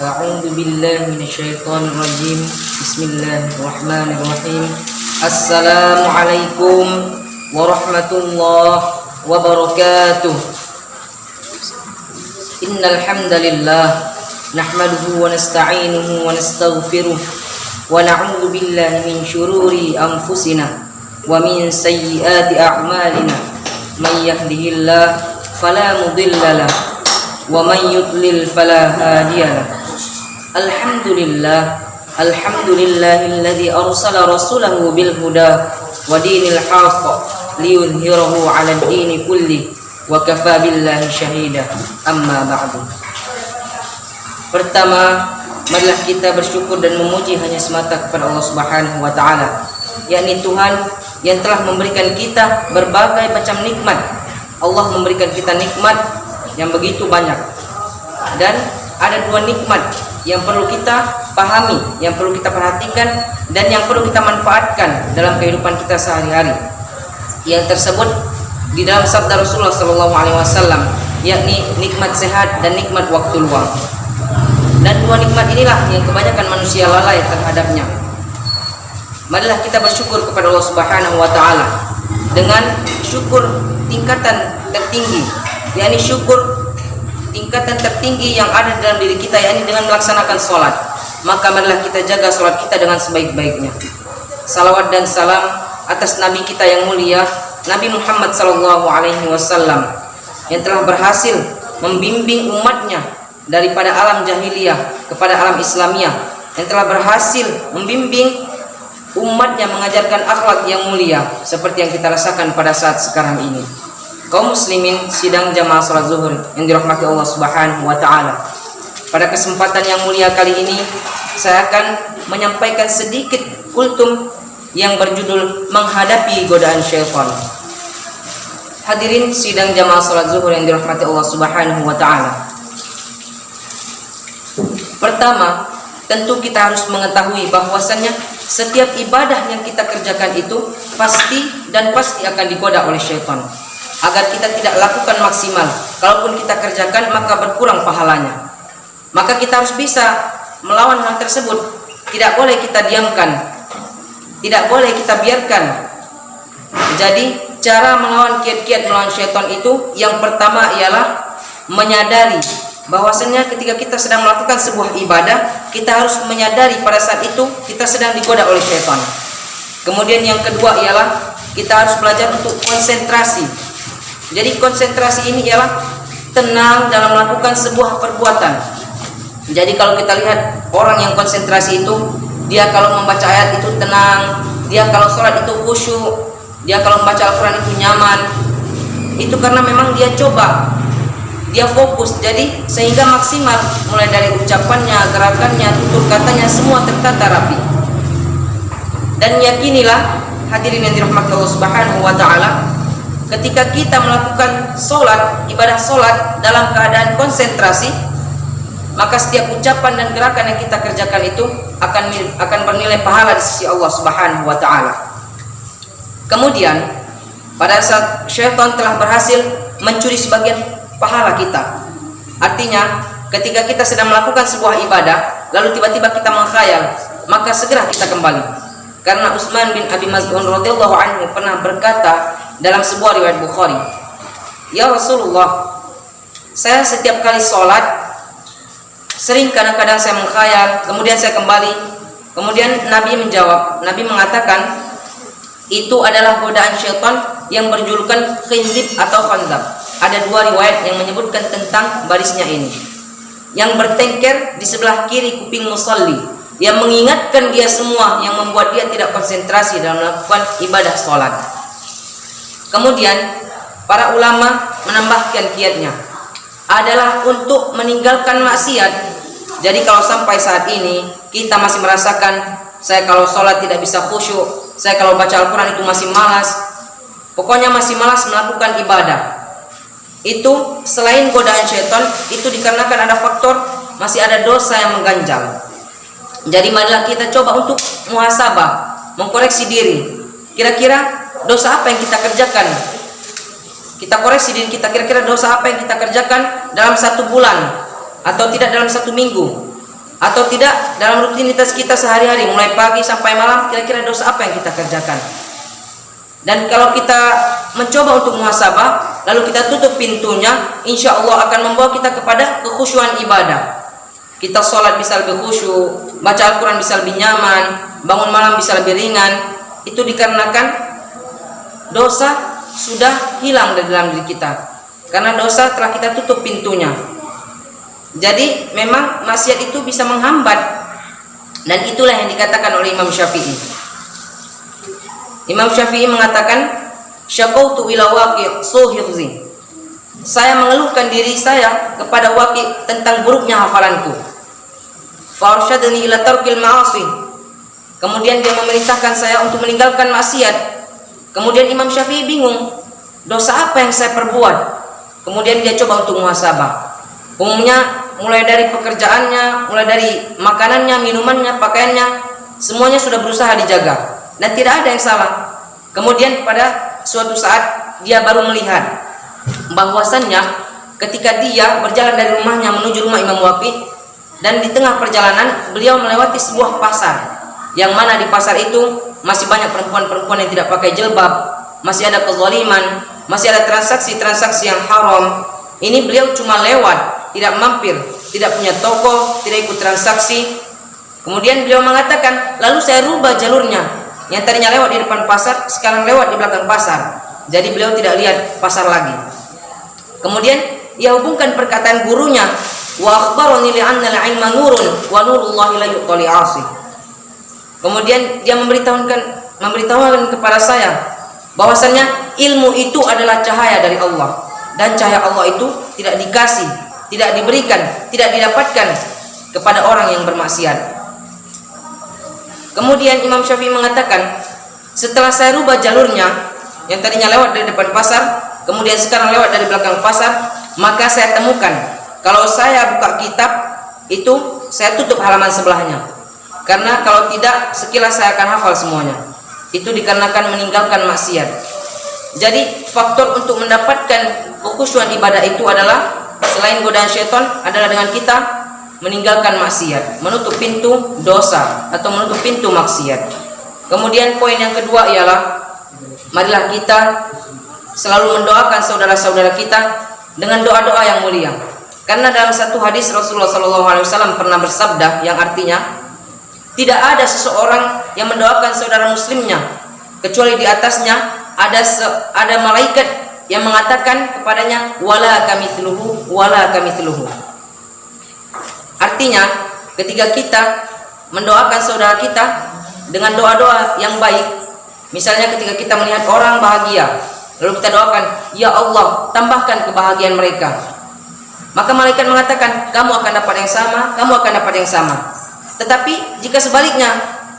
A'udzu billahi minasyaitonir rajim. Bismillahirrahmanirrahim. Assalamualaikum warahmatullahi wabarakatuh. Innal hamdalillah nahmaduhu wa nasta'inuhu wa nastaghfiruh wa na'udzu billahi min syururi anfusina wa min sayyiati a'malina. May yahdihillahu fala mudilla lahu wa man yudlil fala hadiyalah. Alhamdulillahilladzi arsala rasulahu bil huda wa dinil haqq liyudhhirahu 'alad dini kulli wa kafa billahi syahida. Amma ba'du. Pertama, marilah kita bersyukur dan memuji hanya semata kepada Allah Subhanahu wa taala, yakni Tuhan yang telah memberikan kita berbagai macam nikmat. Allah memberikan kita nikmat yang begitu banyak, dan ada dua nikmat yang perlu kita pahami, yang perlu kita perhatikan, dan yang perlu kita manfaatkan dalam kehidupan kita sehari-hari. Yang tersebut di dalam sabda Rasulullah SAW, yakni nikmat sehat dan nikmat waktu luang. Dan dua nikmat inilah yang kebanyakan manusia lalai terhadapnya. Marilah kita bersyukur kepada Allah Subhanahu wa taala dengan syukur tingkatan tertinggi, yakni syukur tingkatan tertinggi yang ada dalam diri kita, yakni dengan melaksanakan sholat. Maka marilah kita jaga sholat kita dengan sebaik-baiknya. Salawat dan salam atas Nabi kita yang mulia, Nabi Muhammad SAW, yang telah berhasil membimbing umatnya daripada alam jahiliyah kepada alam Islamiyah, yang telah berhasil membimbing umatnya mengajarkan akhlak yang mulia seperti yang kita rasakan pada saat sekarang ini. Kaum muslimin sidang jamaah salat zuhur yang dirahmati Allah Subhanahu wa taala. Pada kesempatan yang mulia kali ini, saya akan menyampaikan sedikit kultum yang berjudul menghadapi godaan syaitan. Hadirin sidang jamaah salat zuhur yang dirahmati Allah Subhanahu wa taala. Pertama, tentu kita harus mengetahui bahwasannya setiap ibadah yang kita kerjakan itu pasti akan digoda oleh syaitan, agar kita tidak lakukan maksimal. Kalaupun kita kerjakan, maka berkurang pahalanya. Maka kita harus bisa melawan hal tersebut. Tidak boleh kita diamkan, tidak boleh kita biarkan. Jadi cara melawan kiat-kiat melawan syaitan itu, yang pertama ialah menyadari bahwasanya ketika kita sedang melakukan sebuah ibadah, kita harus menyadari pada saat itu kita sedang digoda oleh syaitan. Kemudian yang kedua ialah kita harus belajar untuk konsentrasi. Jadi konsentrasi ini ialah tenang dalam melakukan sebuah perbuatan. Jadi kalau kita lihat orang yang konsentrasi itu, dia kalau membaca ayat itu tenang, dia kalau sholat itu khusyuk, dia kalau membaca Al-Quran itu nyaman. Itu karena memang dia coba, dia fokus, jadi sehingga maksimal, mulai dari ucapannya, gerakannya, tutur katanya, semua tertata rapi. Dan yakinilah hadirin yang dirahmati Allah Subhanahu wa taala, ketika kita melakukan sholat, ibadah sholat dalam keadaan konsentrasi, maka setiap ucapan dan gerakan yang kita kerjakan itu akan bernilai pahala di sisi Allah Subhanahu wa taala. Kemudian pada saat syaitan telah berhasil mencuri sebagian pahala kita, artinya ketika kita sedang melakukan sebuah ibadah lalu tiba-tiba kita mengkhayal, maka segera kita kembali. Karena Utsman bin Abi Maz'un radhiyallahu anhu pernah berkata dalam sebuah riwayat Bukhari, "Ya Rasulullah, saya setiap kali sholat sering kadang-kadang saya mengkhayal, kemudian saya kembali." Kemudian Nabi menjawab, Nabi mengatakan, itu adalah godaan syaitan yang berjulukan khindib atau khanzab. Ada dua riwayat yang menyebutkan tentang barisnya ini, yang bertengker di sebelah kiri kuping musalli, yang mengingatkan dia semua, yang membuat dia tidak konsentrasi dalam melakukan ibadah sholat. Kemudian para ulama menambahkan kiatnya adalah untuk meninggalkan maksiat. Jadi kalau sampai saat ini kita masih merasakan, saya kalau sholat tidak bisa khusyuk, saya kalau baca Al-Quran itu masih malas, pokoknya masih malas melakukan ibadah, itu selain godaan syaitan, itu dikarenakan ada faktor, masih ada dosa yang mengganjal. Jadi marilah kita coba untuk muhasabah, mengkoreksi diri. Kira-kira dosa apa yang kita kerjakan? Kita koreksi diri kita, kira-kira dosa apa yang kita kerjakan dalam 1 bulan atau tidak dalam 1 minggu. atau tidak dalam rutinitas kita sehari-hari mulai pagi sampai malam, kira-kira dosa apa yang kita kerjakan. Dan kalau kita mencoba untuk muhasabah lalu kita tutup pintunya, insya Allah akan membawa kita kepada kekhusyuan ibadah. Kita sholat bisa lebih khusyuk, baca Al-Quran bisa lebih nyaman, bangun malam bisa lebih ringan. Itu dikarenakan dosa sudah hilang dari dalam diri kita, karena dosa telah kita tutup pintunya. Jadi memang maksiat itu bisa menghambat, dan itulah yang dikatakan oleh Imam Syafi'i. Imam Syafi'i mengatakan, syaqautu ila waqi' suhifzi, saya mengeluhkan diri saya kepada waqi' tentang buruknya hafalanku. Fa arsyadani ila tarkil ma'asi, kemudian dia memerintahkan saya untuk meninggalkan maksiat. Kemudian Imam Syafi'i bingung, dosa apa yang saya perbuat? Kemudian dia coba untuk muhasabah. Umumnya mulai dari pekerjaannya, mulai dari makanannya, minumannya, pakaiannya, semuanya sudah berusaha dijaga dan tidak ada yang salah. Kemudian pada suatu saat dia baru melihat bahwasannya ketika dia berjalan dari rumahnya menuju rumah Imam Waqi, dan di tengah perjalanan beliau melewati sebuah pasar, yang mana di pasar itu masih banyak perempuan-perempuan yang tidak pakai jilbab, masih ada kezaliman, masih ada transaksi-transaksi yang haram. Ini beliau cuma lewat, tidak mampir, tidak punya toko, tidak ikut transaksi. Kemudian beliau mengatakan, lalu saya rubah jalurnya, yang tadinya lewat di depan pasar sekarang lewat di belakang pasar. Jadi beliau tidak lihat pasar lagi. Kemudian ia hubungkan perkataan gurunya, wa akhbarani li anna al-'ilma nurun wa nurullahi la yu'tali 'asi. Kemudian dia memberitahukan kepada saya bahwasannya ilmu itu adalah cahaya dari Allah, dan cahaya Allah itu tidak dikasih, tidak diberikan, tidak didapatkan kepada orang yang bermaksiat. Kemudian Imam Syafi'i mengatakan, setelah saya rubah jalurnya, yang tadinya lewat dari depan pasar, kemudian sekarang lewat dari belakang pasar, maka saya temukan kalau saya buka kitab itu saya tutup halaman sebelahnya, karena kalau tidak sekilas saya akan hafal semuanya. Itu dikarenakan meninggalkan maksiat. Jadi faktor untuk mendapatkan kekhusyuan ibadah itu adalah selain godaan syaitan adalah dengan kita meninggalkan maksiat, menutup pintu dosa atau menutup pintu maksiat. Kemudian poin yang kedua ialah, marilah kita selalu mendoakan saudara-saudara kita dengan doa-doa yang mulia. Karena dalam satu hadis Rasulullah SAW pernah bersabda yang artinya, tidak ada seseorang yang mendoakan saudara muslimnya kecuali di atasnya ada malaikat yang mengatakan kepadanya, wala kamitsluhu wala kamitsluhu. Artinya ketika kita mendoakan saudara kita dengan doa-doa yang baik, misalnya ketika kita melihat orang bahagia lalu kita doakan, ya Allah tambahkan kebahagiaan mereka, maka malaikat mengatakan, kamu akan dapat yang sama, kamu akan dapat yang sama. Tetapi jika sebaliknya,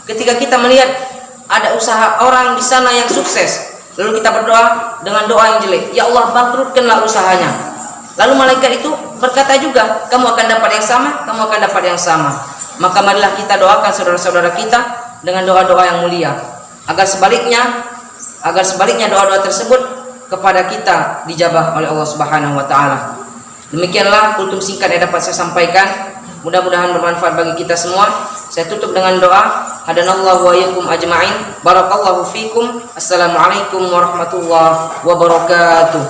ketika kita melihat ada usaha orang di sana yang sukses, lalu kita berdoa dengan doa yang jelek, ya Allah bangkrutkanlah usahanya, lalu malaikat itu berkata juga, kamu akan dapat yang sama, kamu akan dapat yang sama. Maka marilah kita doakan saudara-saudara kita dengan doa-doa yang mulia, agar sebaliknya doa-doa tersebut kepada kita dijabah oleh Allah Subhanahu wa taala. Demikianlah kultum singkat yang dapat saya sampaikan. Mudah-mudahan bermanfaat bagi kita semua. Saya tutup dengan doa. Hadanallahu wa iyyakum ajma'in. Barakallahu fikum. Assalamualaikum warahmatullahi wabarakatuh.